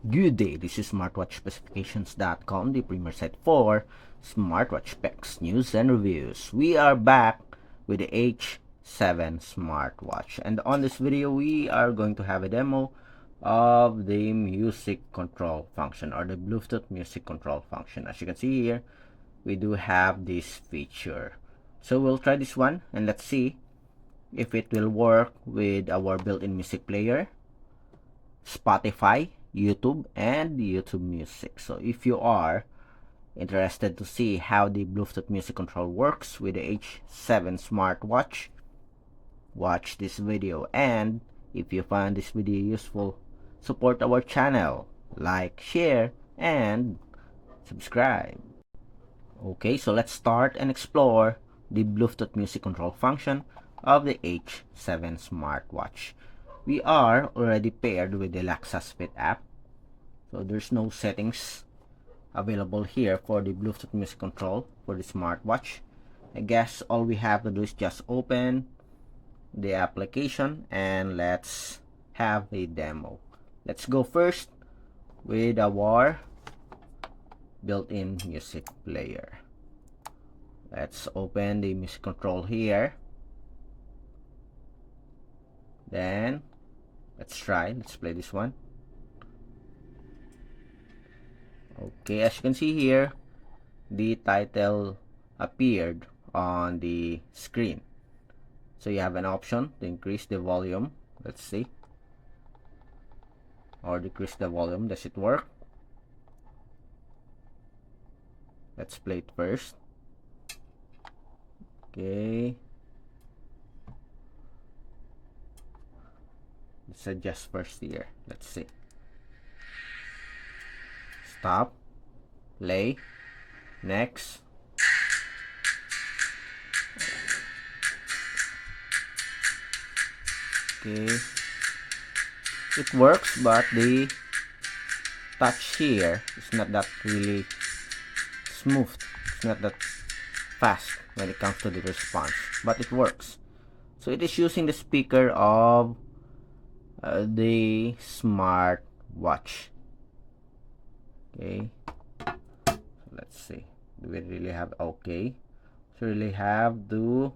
Good day, this is smartwatchspecifications.com, the premier site for smartwatch specs, news, and reviews. We are back with the H7 smartwatch, and on this video we are going to have a demo of the music control function, or the Bluetooth music control function. As you can see here, we do have this feature. So we'll try this one and let's see if it will work with our built-in music player, Spotify, YouTube, and YouTube Music. So if you are interested to see how the Bluetooth music control works with the H7 smartwatch, watch this video. And if you find this video useful, support our channel, like, share, and subscribe. Okay, so let's start and explore the Bluetooth music control function of the H7 smartwatch. We are already paired with the Lexus Fit app, so there's no settings available here for the Bluetooth music control for the smartwatch. I guess all we have to do is just open the application and let's have a demo. Let's go first with our built-in music player. Let's open the music control here. Then let's play this one. Okay, as you can see here, the title appeared on the screen. So you have an option to increase the volume. Let's see. Or decrease the volume. Does it work? Let's play it first. Okay. Let's adjust first here. Let's see. Stop. Play. Next. Okay. It works, but the touch here is not that really smooth. It's not that fast when it comes to the response, but it works. So it is using the speaker of the smart watch. Okay, so let's see, do we really have, okay, so really have to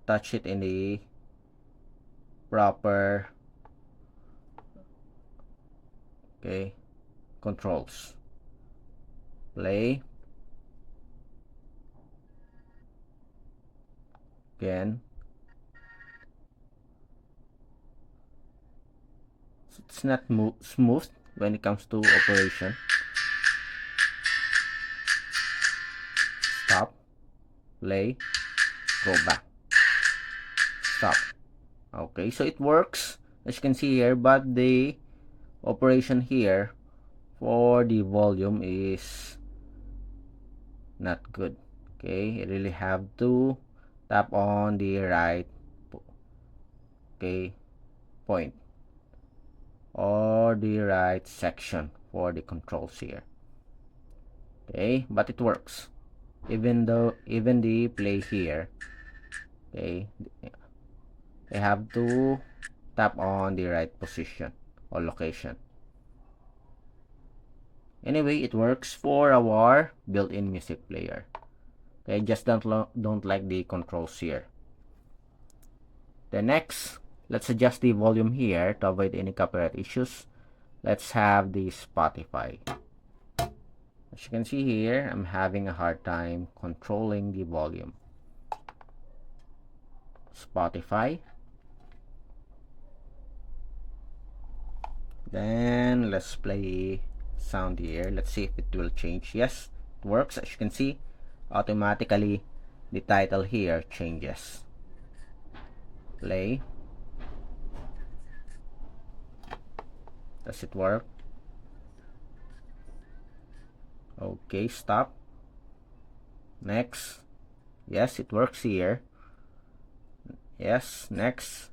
touch it in the proper controls. Play again. So it's not smooth when it comes to operation. Stop, play, go back, stop. Okay, so it works as you can see here, but the operation here for the volume is not good. Okay, you really have to tap on the right point or the right section for the controls here. Okay, but it works even the play here. Okay, I have to tap on the right position or location. Anyway, it works for our built-in music player. Okay, just don't like the controls here. The next, let's adjust the volume here to avoid any copyright issues. Let's have the Spotify. As you can see here, I'm having a hard time controlling the volume. Spotify. Then let's play sound here. Let's see if it will change. Yes, it works. As you can see, automatically the title here changes. Play. Does it work? Okay, stop. Next. Yes, it works here. Yes, next.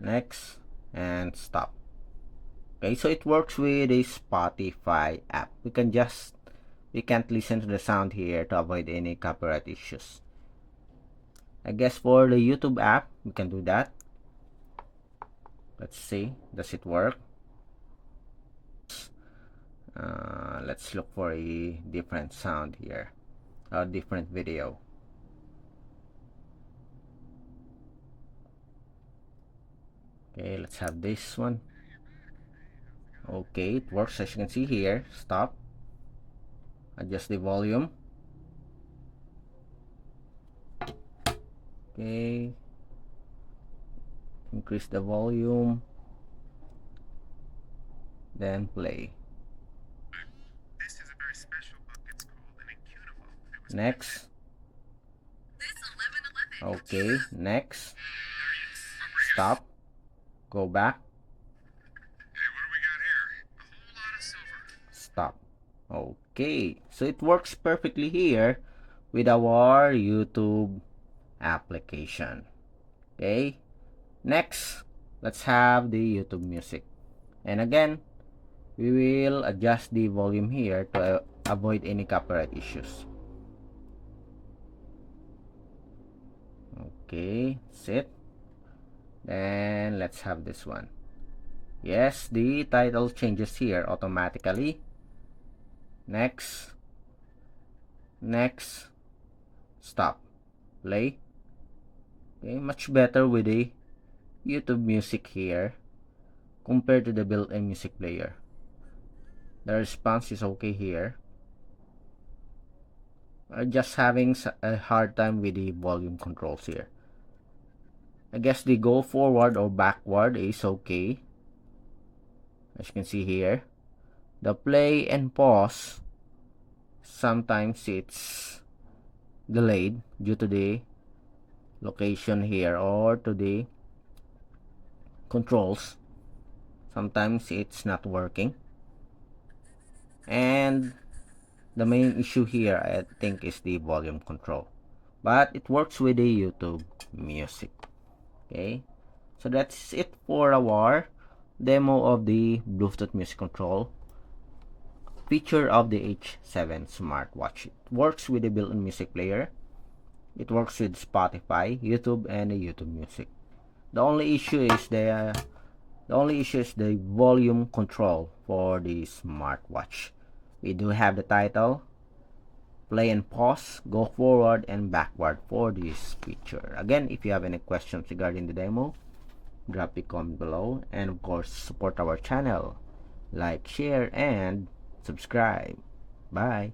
Next, and stop. Okay, so it works with the Spotify app. We can't listen to the sound here to avoid any copyright issues. I guess for the YouTube app, we can do that. Let's see, does it work? Let's look for a different sound here, a different video. Okay, let's have this one. Okay, it works as you can see here. Stop. Adjust the volume. Okay, increase the volume, then play. This is a very special book. It's called An Incunable. It was Next. Okay, next. Stop. Go back. Hey, what do we got here? A whole lot of silver. Stop. Okay, so it works perfectly here with our YouTube application. Okay, next, let's have the YouTube music. And again, we will adjust the volume here to avoid any copyright issues. Okay, sit. Then let's have this one. Yes, the title changes here automatically. Next. Next. Stop. Play. Okay, much better with the YouTube music here compared to the built-in music player. The response is okay here. I'm just having a hard time with the volume controls here. I guess the go forward or backward is okay. As you can see here. The play and pause, sometimes it's delayed due to the location here or to the controls. Sometimes it's not working. And the main issue here, I think, is the volume control. But it works with the YouTube music. Okay, so that's it for our demo of the Bluetooth music control feature of the H7 smartwatch. It works with the built-in music player. It works with Spotify, YouTube, and the YouTube music. The only issue is the volume control for the smartwatch. We do have the title, play and pause, go forward and backward for this feature. Again, if you have any questions regarding the demo, drop a comment below, and of course support our channel, like, share, and subscribe. Bye.